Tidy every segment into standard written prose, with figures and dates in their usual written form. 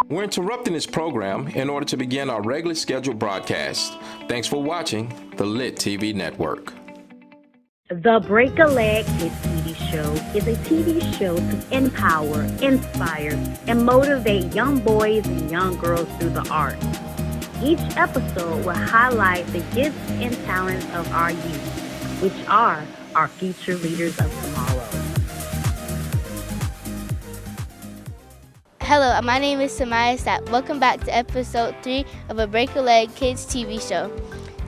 We're interrupting this program in order to begin our regularly scheduled broadcast. Thanks for watching the Lit TV Network. The Break a Leg Kids TV show is a TV show to empower, inspire, and motivate young boys and young girls through the arts. Each episode will highlight the gifts and talents of our youth, which are our future leaders of tomorrow. Hello, my name is Semiayah Sapp. Welcome back to episode 3 of a Break a Leg Kids TV show.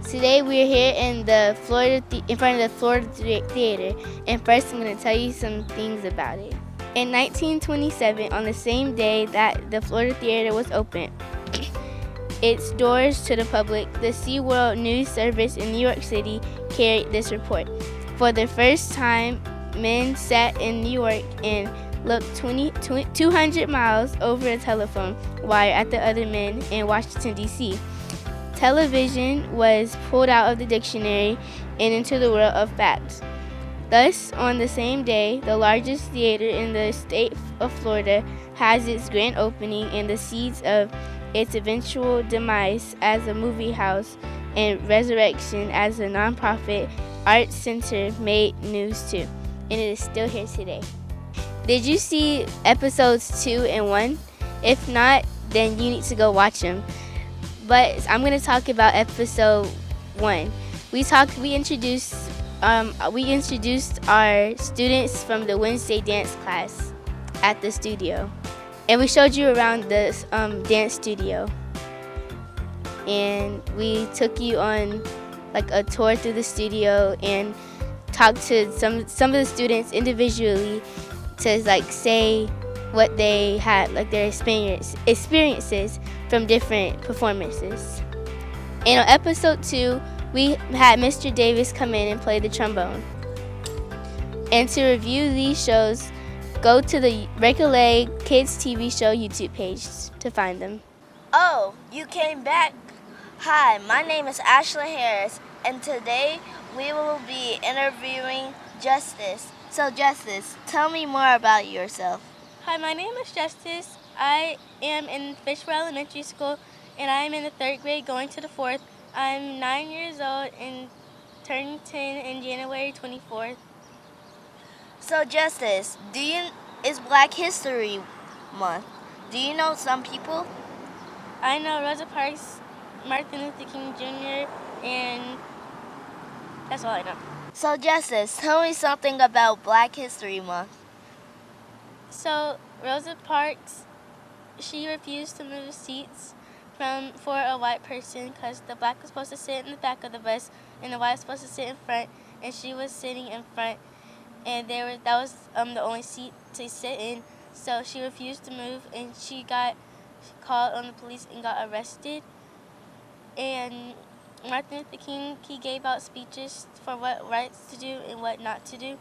Today we are here in front of the Florida Theater, and first I'm going to tell you some things about it. In 1927, on the same day that the Florida Theater was opened, its doors to the public, the SeaWorld News Service in New York City carried this report. For the first time, men sat in New York and looked 200 miles over a telephone wire at the other men in Washington, D.C. Television was pulled out of the dictionary and into the world of facts. Thus, on the same day, the largest theater in the state of Florida has its grand opening, and the seeds of its eventual demise as a movie house and resurrection as a nonprofit arts center made news too, and it is still here today. Did you see episodes 2 and 1? If not, then you need to go watch them. But I'm going to talk about episode 1. We introduced our students from the Wednesday dance class at the studio, and we showed you around the dance studio, and we took you on like a tour through the studio and talked to some of the students individually to like say what they had, like their experiences from different performances. And on episode 2, we had Mr. Davis come in and play the trombone. And to review these shows, go to the Break a Leg Kids TV show YouTube page to find them. Oh, you came back. Hi, my name is Ashlynn, and today we will be interviewing Justice. So Justice, tell me more about yourself. Hi, my name is Justice. I am in Fishwell Elementary School, and I am in the 3rd grade going to the 4th. I'm 9 years old and turning 10 in January 24th. So Justice, it's Black History Month. Do you know some people? I know Rosa Parks, Martin Luther King Jr., and that's all I know. So Justice, tell me something about Black History Month. So Rosa Parks, she refused to move seats for a white person because the black was supposed to sit in the back of the bus and the white was supposed to sit in front, and she was sitting in front, and that was the only seat to sit in. So she refused to move, and she called on the police and got arrested. And Martin Luther King, he gave out speeches for what rights to do and what not to do,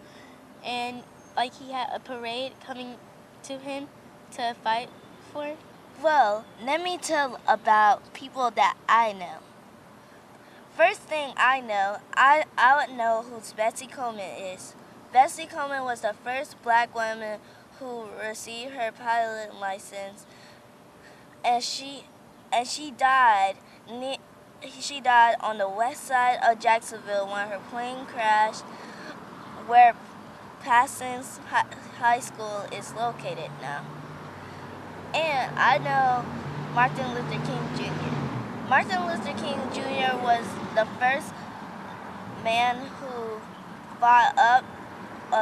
and like he had a parade coming to him to fight for. Well, let me tell about people that I know. First thing I know, I would know who Bessie Coleman is. Bessie Coleman was the first Black woman who received her pilot license, and she died. She died on the west side of Jacksonville when her plane crashed, where Parsons High School is located now. And I know Martin Luther King Jr. Martin Luther King Jr. was the first man who fought up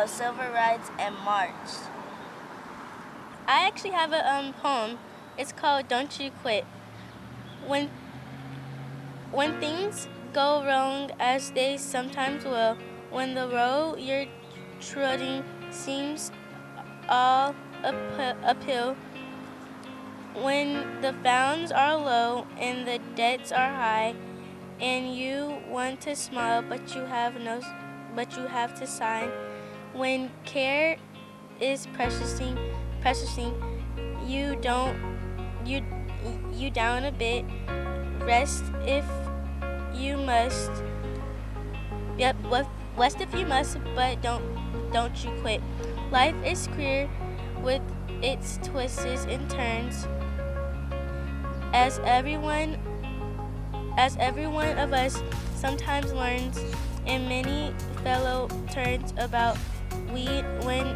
civil rights and marched. I actually have a poem. It's called "Don't You Quit." When things go wrong, as they sometimes will, when the road you're treading seems all uphill, when the bounds are low and the debts are high, and you want to smile but you have to sign, when care is pressing you down a bit, rest if you must. Yep, rest if you must, but don't you quit. Life is queer with its twists and turns. as every one of us sometimes learns, and many fellow turns about when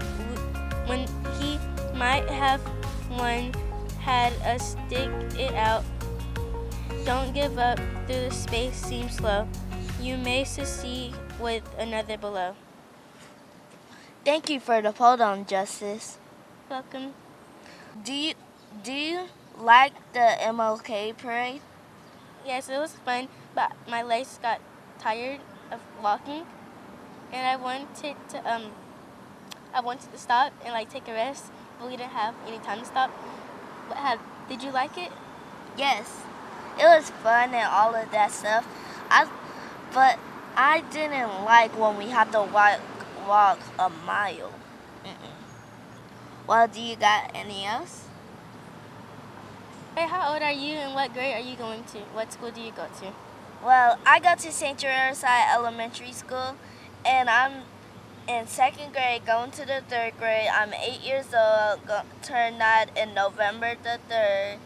he might have one had a stick it out. Don't give up through the space seems slow. You may succeed with another below. Thank you for the photo, Justice. Welcome. Do you like the MLK parade? Yes, it was fun, but my legs got tired of walking, and I wanted to stop and like take a rest, but we didn't have any time to stop. Did you like it? Yes, it was fun and all of that stuff. But I didn't like when we had to walk a mile. Well, do you got any else? Hey, how old are you and what grade are you going to? What school do you go to? Well, I go to St. Side Elementary School, and I'm in second grade going to the third grade. I'm 8 years old, turned 9 in November the 3rd,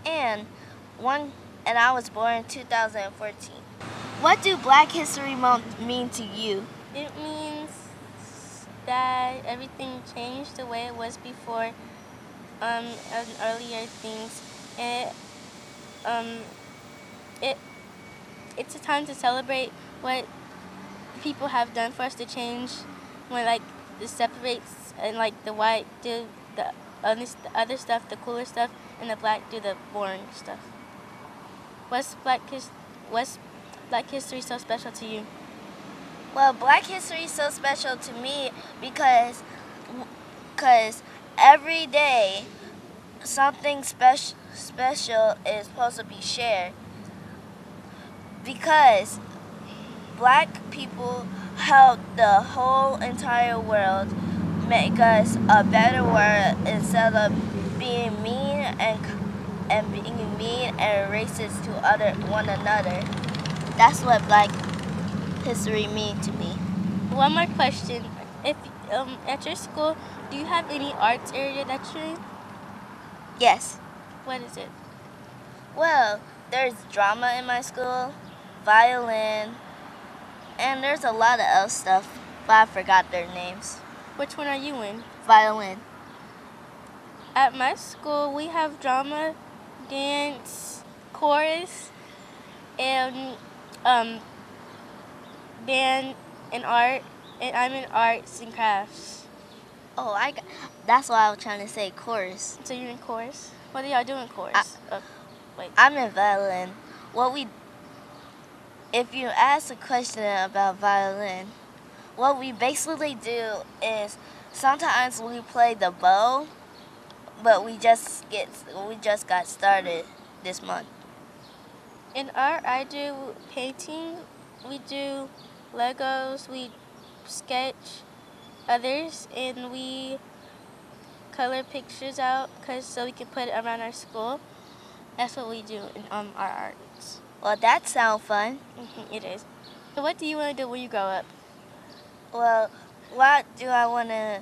and I was born in 2014. What do Black History Month mean to you? It means that everything changed the way it was before, and earlier things. And it's a time to celebrate what people have done for us to change. When like it separates, and like the white do the other stuff, the cooler stuff, and the black do the boring stuff. What's Black History so special to you? Well, Black History is so special to me because every day something special is supposed to be shared. Because Black people help the whole entire world make us a better world instead of being mean and racist to one another. That's what Black History means to me. One more question. If at your school, do you have any arts area that you're in? Yes. What is it? Well, there's drama in my school, violin, and there's a lot of else stuff, but I forgot their names. Which one are you in? Violin. At my school, we have drama, dance, chorus, and band and art, and I'm in arts and crafts. Oh, that's what I was trying to say, chorus. So you're in chorus? What do y'all do in chorus? I'm in violin. If you ask a question about violin, what we basically do is sometimes we play the bow, but we just got started this month. In art, I do painting, we do Legos, we sketch others, and we color pictures out so we can put it around our school. That's what we do in our arts. Well, that sounds fun. It is. So what do you want to do when you grow up? Well, what do I want to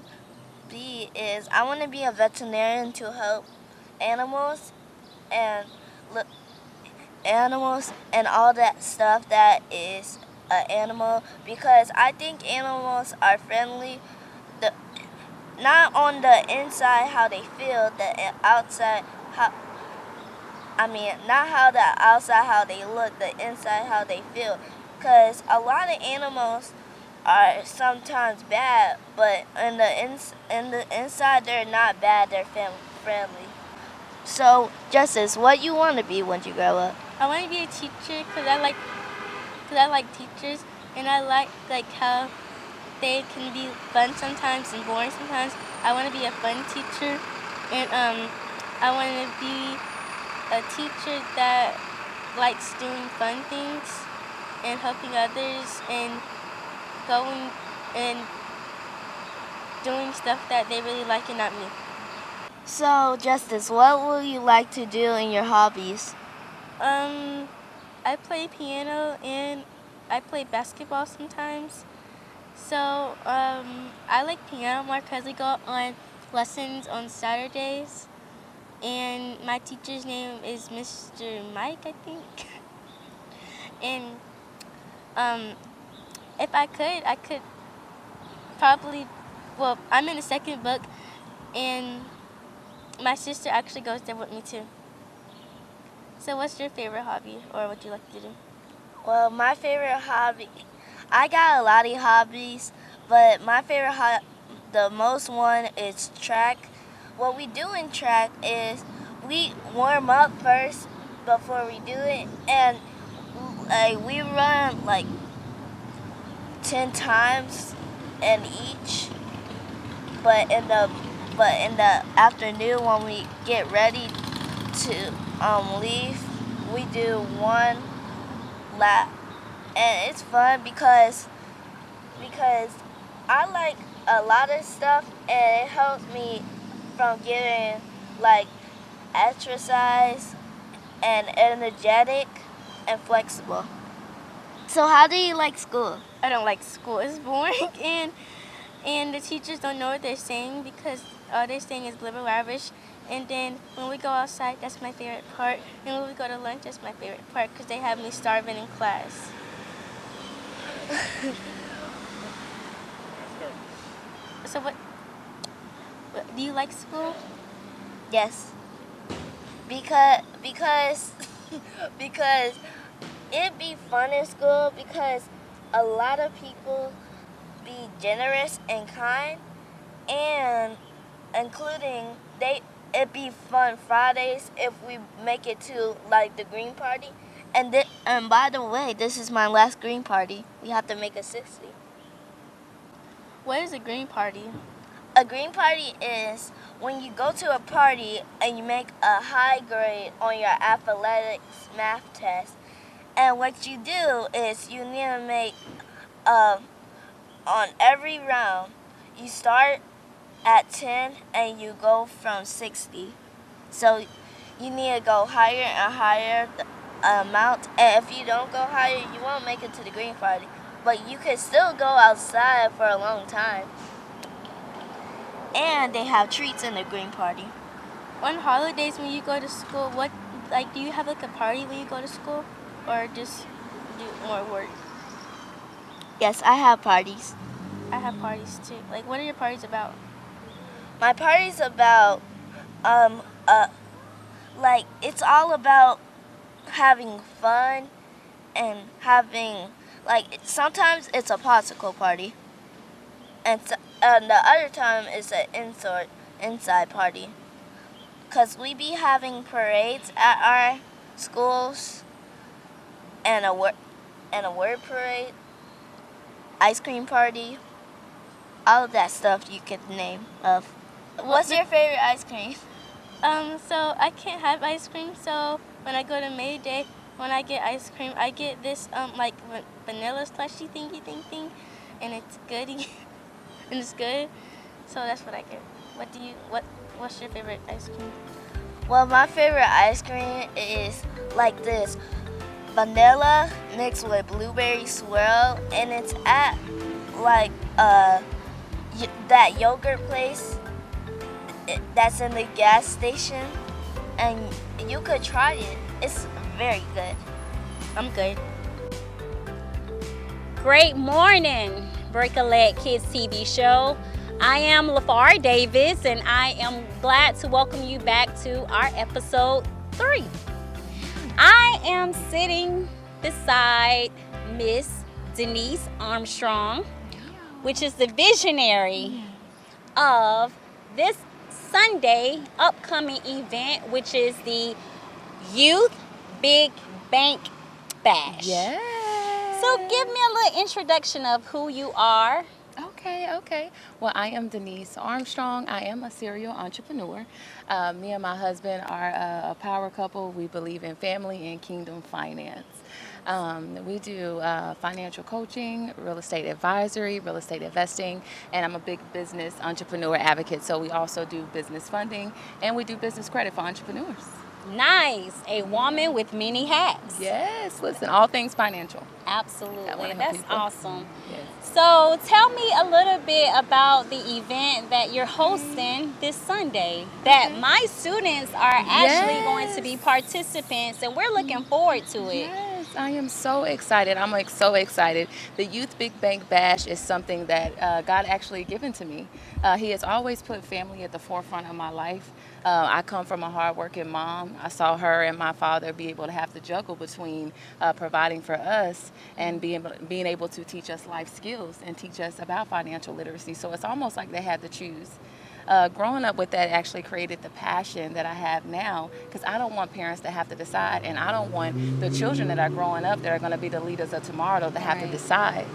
be is I want to be a veterinarian to help animals and all that stuff that is an animal, because I think animals are friendly. Not on the inside how they feel, the outside not how the outside how they look, the inside how they feel. Because a lot of animals are sometimes bad, but in the inside they're not bad, they're friendly. So, Justice, what you want to be when you grow up? I want to be a teacher because I like teachers, and I like how they can be fun sometimes and boring sometimes. I want to be a fun teacher, and I want to be a teacher that likes doing fun things and helping others and going and doing stuff that they really like and not me. So, Justice, what will you like to do in your hobbies? I play piano and I play basketball sometimes. So, I like piano more because we go on lessons on Saturdays. and my teacher's name is Mr. Mike, I think. And if I could probably, well, I'm in the second book, and my sister actually goes there with me too. So what's your favorite hobby, or what do you like to do? Well, my favorite hobby, I got a lot of hobbies, but my favorite the most one is track. What we do in track is we warm up first before we do it, and we run like 10 times in each. But in the afternoon when we get ready to leave, we do one lap, and it's fun because I like a lot of stuff, and it helps me from getting like exercise and energetic and flexible. So how do you like school? I don't like school. It's boring, and the teachers don't know what they're saying because all they're saying is blibber lavish. And then when we go outside, that's my favorite part. And when we go to lunch, that's my favorite part because they have me starving in class. So what do you like school? Yes. Because because it'd be fun in school because a lot of people be generous and kind, and including it'd be fun Fridays if we make it to like the green party. And by the way, this is my last green party. We have to make a 60. What is a green party? A green party is when you go to a party and you make a high grade on your athletics math test. And what you do is you need to make, on every round, you start at 10 and you go from 60. So you need to go higher and higher amount. And if you don't go higher, you won't make it to the green party. But you can still go outside for a long time. And they have treats in the green party. On holidays when you go to school, do you have like a party when you go to school, or just do more work? Yes, I have parties. I have parties too. Like, what are your parties about? My party's about, it's all about having fun and having, sometimes it's a popsicle party. And the other time is an inside party. Because we be having parades at our schools, and a word parade, ice cream party, all of that stuff you could name of. What's your favorite ice cream? So I can't have ice cream, so when I go to May Day, when I get ice cream, I get this vanilla slushy thingy thing, and it's goody. And it's good, so that's what I get. What's your favorite ice cream? Well, my favorite ice cream is like this vanilla mixed with blueberry swirl, and it's at that yogurt place that's in the gas station, and you could try it. It's very good. I'm good. Great morning, Break a Leg Kids TV show. I am LaFar Davis, and I am glad to welcome you back to our episode 3. I am sitting beside Miss Denise Armstrong, which is the visionary of this Sunday upcoming event, which is the Youth Big Bank Bash. Yeah. So give me a little introduction of who you are. Okay. Well, I am Denise Armstrong. I am a serial entrepreneur. Me and my husband are a power couple. We believe in family and kingdom finance. We do financial coaching, real estate advisory, real estate investing, and I'm a big business entrepreneur advocate. So we also do business funding, and we do business credit for entrepreneurs. Nice. A woman with many hats. Yes, listen, all things financial. Absolutely. That one of the That's people. awesome. Yes. So tell me a little bit about the event that you're hosting this Sunday that my students are actually going to be participants, and we're looking forward to it. Yes, I am so excited. I'm like so excited. The Youth Big Bank Bash is something that God actually given to me. He has always put family at the forefront of my life. I come from a hardworking mom. I saw her and my father be able to have to juggle between providing for us and being able to teach us life skills and teach us about financial literacy. So it's almost like they had to choose. Growing up with that actually created the passion that I have now, because I don't want parents to have to decide, and I don't want the children that are growing up that are going to be the leaders of tomorrow to have to decide.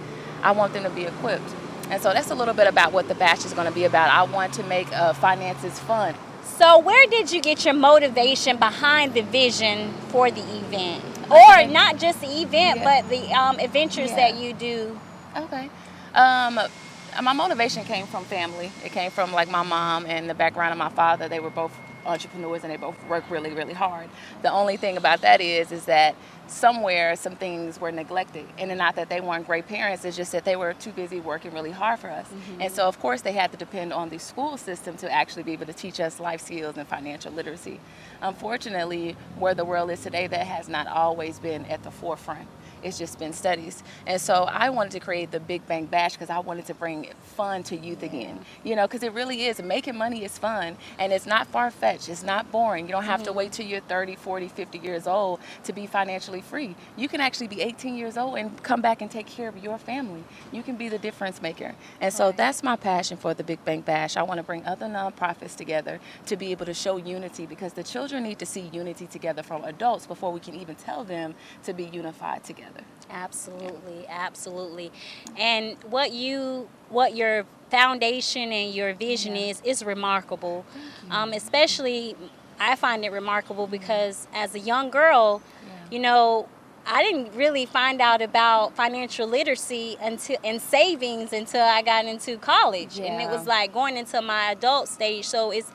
I want them to be equipped. And so that's a little bit about what the bash is going to be about. I want to make finances fun. So where did you get your motivation behind the vision for the event? Or not just the event, but the adventures that you do? Okay. My motivation came from family. It came from like my mom and the background of my father. They were both entrepreneurs and they both work really, really hard. The only thing about that is that somewhere some things were neglected, and not that they weren't great parents, it's just that they were too busy working really hard for us. And so of course they had to depend on the school system to actually be able to teach us life skills and financial literacy. Unfortunately, where the world is today, that has not always been at the forefront. It's just been studies. And so I wanted to create the Big Bang Bash because I wanted to bring fun to youth again. You know, because it really is. Making money is fun, and it's not far-fetched. It's not boring. You don't have to wait till you're 30, 40, 50 years old to be financially free. You can actually be 18 years old and come back and take care of your family. You can be the difference maker. And so that's my passion for the Big Bang Bash. I want to bring other nonprofits together to be able to show unity, because the children need to see unity together from adults before we can even tell them to be unified together. Absolutely, absolutely. And what your foundation and your vision is remarkable. Especially, I find it remarkable because as a young girl, you know, I didn't really find out about financial literacy and savings until I got into college. And it was like going into my adult stage. So it's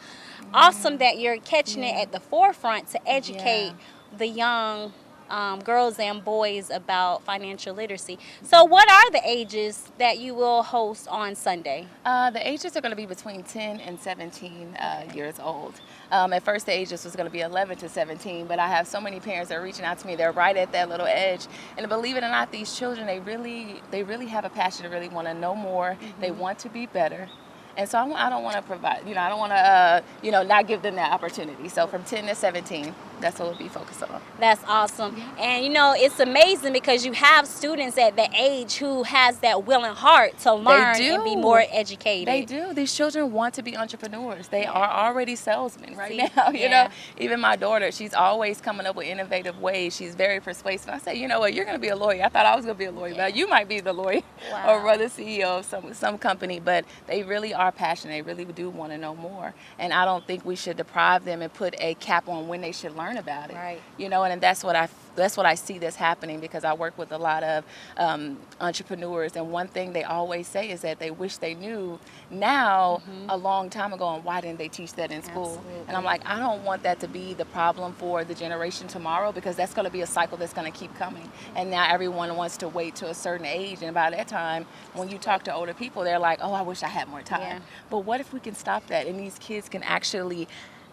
awesome that you're catching it at the forefront to educate the young girls and boys about financial literacy. So what are the ages that you will host on Sunday? The ages are going to be between 10 and 17 years old. At first the ages was going to be 11 to 17, but I have so many parents that are reaching out to me. They're right at that little edge. And believe it or not, these children, they really have a passion to really want to know more. They want to be better. And so I don't want to provide, I don't want to, not give them that opportunity. So from 10 to 17, that's what we'll be focused on. That's awesome. And, it's amazing because you have students at the age who has that willing heart to learn and be more educated. They do. These children want to be entrepreneurs. They are already salesmen now. You know, even my daughter, she's always coming up with innovative ways. She's very persuasive. I say, you know what, you're going to be a lawyer. I thought I was going to be a lawyer, but you might be the lawyer or the CEO of some company. But they really are passionate. They really do want to know more. And I don't think we should deprive them and put a cap on when they should learn about it. Right. And that's what I see that's happening, because I work with a lot of entrepreneurs, and one thing they always say is that they wish they knew now a long time ago, and why didn't they teach that in school? Absolutely. And I'm like, I don't want that to be the problem for the generation tomorrow, because that's going to be a cycle that's going to keep coming. And now everyone wants to wait to a certain age, and by that time, when you talk to older people, they're like, oh, I wish I had more time. Yeah. But what if we can stop that, and these kids can actually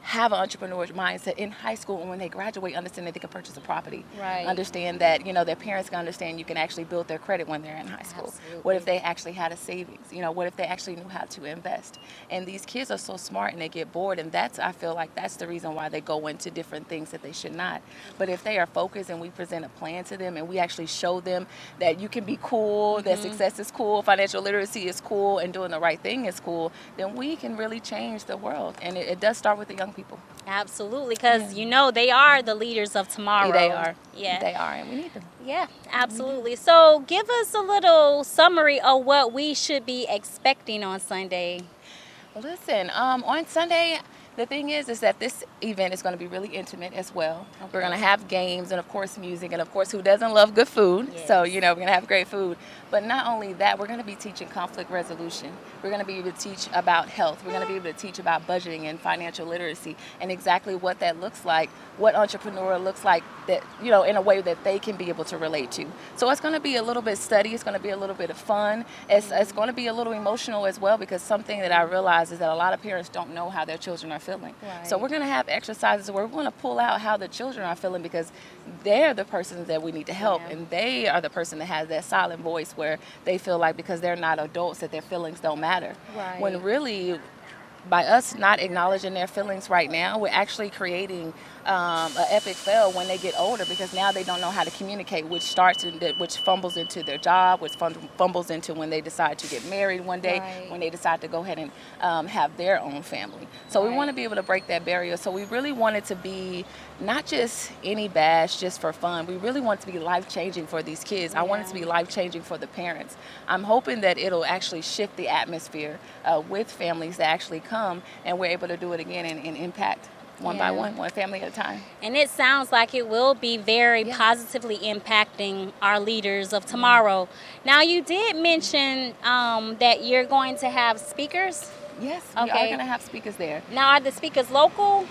have an entrepreneurial mindset in high school, and when they graduate, understand that they can purchase a property. Right. Understand that, their parents can understand you can actually build their credit when they're in high school. Absolutely. What if they actually had a savings? What if they actually knew how to invest? And these kids are so smart, and they get bored, and I feel like that's the reason why they go into different things that they should not. But if they are focused and we present a plan to them, and we actually show them that you can be cool, that success is cool, financial literacy is cool, and doing the right thing is cool, then we can really change the world. And it does start with the young people. Absolutely, because they are the leaders of tomorrow. They are. Yeah. They are, and we need them. Yeah, absolutely. So give us a little summary of what we should be expecting on Sunday. Listen, on Sunday, The thing is that this event is going to be really intimate as well. Okay. We're going to have games and, of course, music. And, of course, who doesn't love good food? Yes. So, we're going to have great food. But not only that, we're going to be teaching conflict resolution. We're going to be able to teach about health. We're going to be able to teach about budgeting and financial literacy and exactly what that looks like, what entrepreneur looks like that, in a way that they can be able to relate to. So it's going to be a little bit study. It's going to be a little bit of fun. It's going to be a little emotional as well, because something that I realize is that a lot of parents don't know how their children are feeling. Right. So we're going to have exercises where we're going to pull out how the children are feeling, because they're the persons that we need to help, and they are the person that has that silent voice where they feel like because they're not adults that their feelings don't matter. Right. When really, by us not acknowledging their feelings right now, we're actually creating an epic fail when they get older, because now they don't know how to communicate, which fumbles into their job, which fumbles into when they decide to get married one day, right. when they decide to go ahead and have their own family. So right. we want to be able to break that barrier. So we really want it to be not just any bash just for fun. We really want it to be life-changing for these kids. I want it to be life-changing for the parents. I'm hoping that it'll actually shift the atmosphere with families that actually come, and we're able to do it again and impact one by one family at a time. And it sounds like it will be very positively impacting our leaders of tomorrow. Now, you did mention that you're going to have speakers. Yes, we are going to have speakers there. Now, are the speakers local?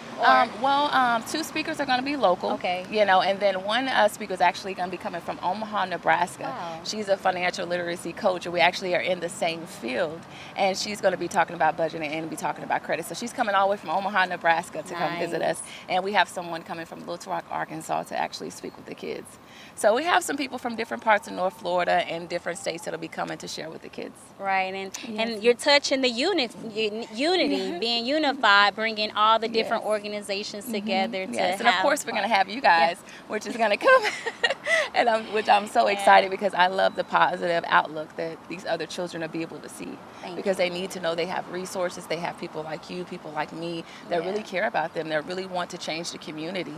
Two speakers are going to be local. Okay. And then one speaker is actually going to be coming from Omaha, Nebraska. Wow. She's a financial literacy coach, and we actually are in the same field. And she's going to be talking about budgeting and be talking about credit. So she's coming all the way from Omaha, Nebraska to come visit us. And we have someone coming from Little Rock, Arkansas to actually speak with the kids. So we have some people from different parts of North Florida and different states that'll be coming to share with the kids. Right, and you're touching the unity, being unified, bringing all the different organizations together to and of course we're going to have you guys, which is going to come, which I'm so excited, because I love the positive outlook that these other children will be able to see. Because they need to know they have resources, they have people like you, people like me that really care about them, that really want to change the community,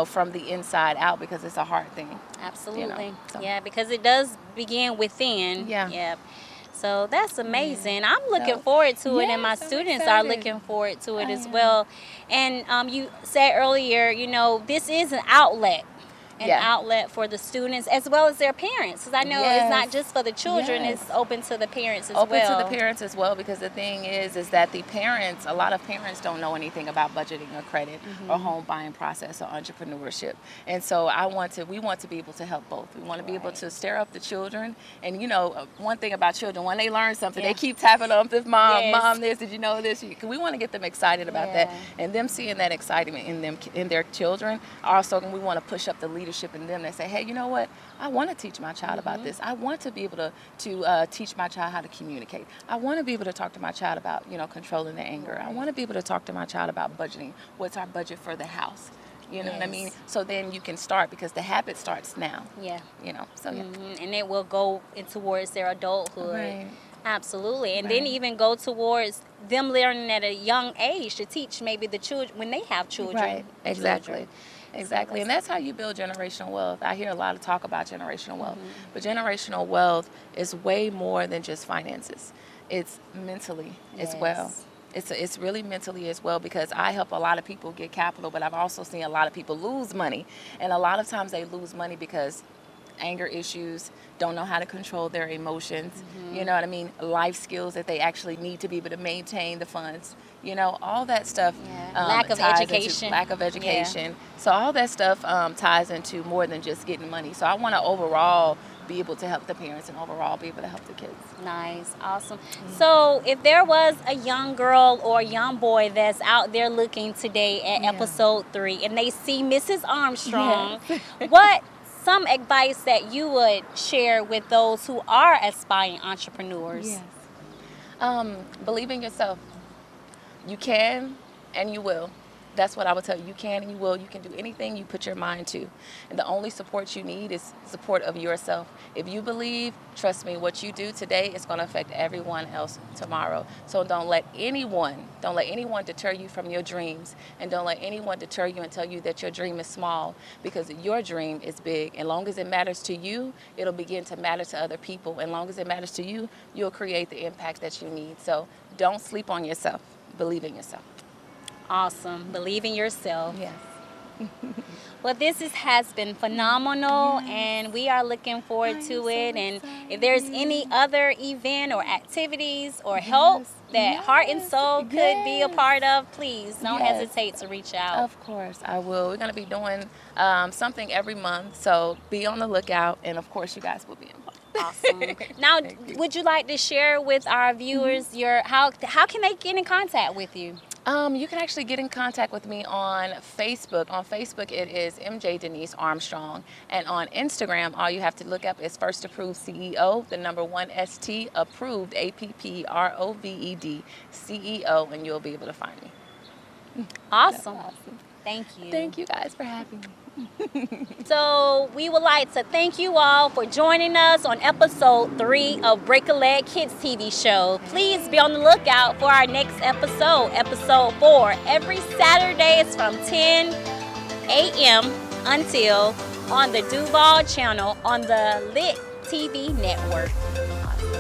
from the inside out, because it's a hard thing. Absolutely. So. Because it does begin within. Yeah. So that's amazing. I'm looking forward to it, and my students are looking forward to it as well. And you said earlier, this is an outlet. Outlet for the students as well as their parents, because I know it's not just for the children, it's open to the parents as well. Open to the parents as well, because the thing is that the parents, a lot of parents don't know anything about budgeting or credit or home buying process or entrepreneurship. And so we want to be able to help both. We want to be able to stir up the children, and one thing about children, when they learn something, they keep tapping on this, mom this, did you know this? We want to get them excited about that, and them seeing that excitement in their children. Also, we want to push up the leadership in them. They say, hey, you know what? I want to teach my child about this. I want to be able to teach my child how to communicate. I want to be able to talk to my child about, controlling their anger. I want to be able to talk to my child about budgeting. What's our budget for the house? You know what I mean? So then you can start, because the habit starts now. And it will go towards their adulthood. Right. Absolutely. And Right. then even go towards them learning at a young age to teach maybe the children when they have children. Right. Exactly. Exactly. And that's how you build generational wealth. I hear a lot of talk about generational wealth, but generational wealth is way more than just finances. It's mentally as well. It's really mentally as well, because I help a lot of people get capital, but I've also seen a lot of people lose money. And a lot of times they lose money because anger issues, don't know how to control their emotions, you know what I mean? Life skills that they actually need to be able to maintain the funds, all that stuff. Lack of education. Lack of education. So all that stuff ties into more than just getting money. So I want to overall be able to help the parents and overall be able to help the kids. Nice. Awesome. So if there was a young girl or a young boy that's out there looking today at episode 3 and they see Mrs. Armstrong, what some advice that you would share with those who are aspiring entrepreneurs? Believe in yourself. You can and you will. That's what I would tell you. You can and you will. You can do anything you put your mind to. And the only support you need is support of yourself. If you believe, trust me, what you do today is going to affect everyone else tomorrow. So don't let anyone deter you from your dreams. And don't let anyone deter you and tell you that your dream is small, because your dream is big. And long as it matters to you, it'll begin to matter to other people. And long as it matters to you, you'll create the impact that you need. So don't sleep on yourself. Believe in yourself. Awesome. Believe in yourself. Yes. Well, has been phenomenal, and we are looking forward to it. And if there's any other event or activities or help that Heart and Soul could be a part of, please don't hesitate to reach out. Of course, I will. We're going to be doing something every month, so be on the lookout, and of course, you guys will be involved. Awesome. Now, would you like to share with our viewers how can they get in contact with you? You can actually get in contact with me on Facebook. On Facebook, it is MJ Denise Armstrong. And on Instagram, all you have to look up is First Approved CEO, the number 1ST, approved, APPROVED, CEO, and you'll be able to find me. Awesome. Thank you. Thank you guys for having me. So we would like to thank you all for joining us on episode 3 of Break a Leg Kids TV show. Please be on the lookout for our next episode, episode 4, every Saturdays from 10 a.m. until on the Duval channel on the Lit TV network. Awesome.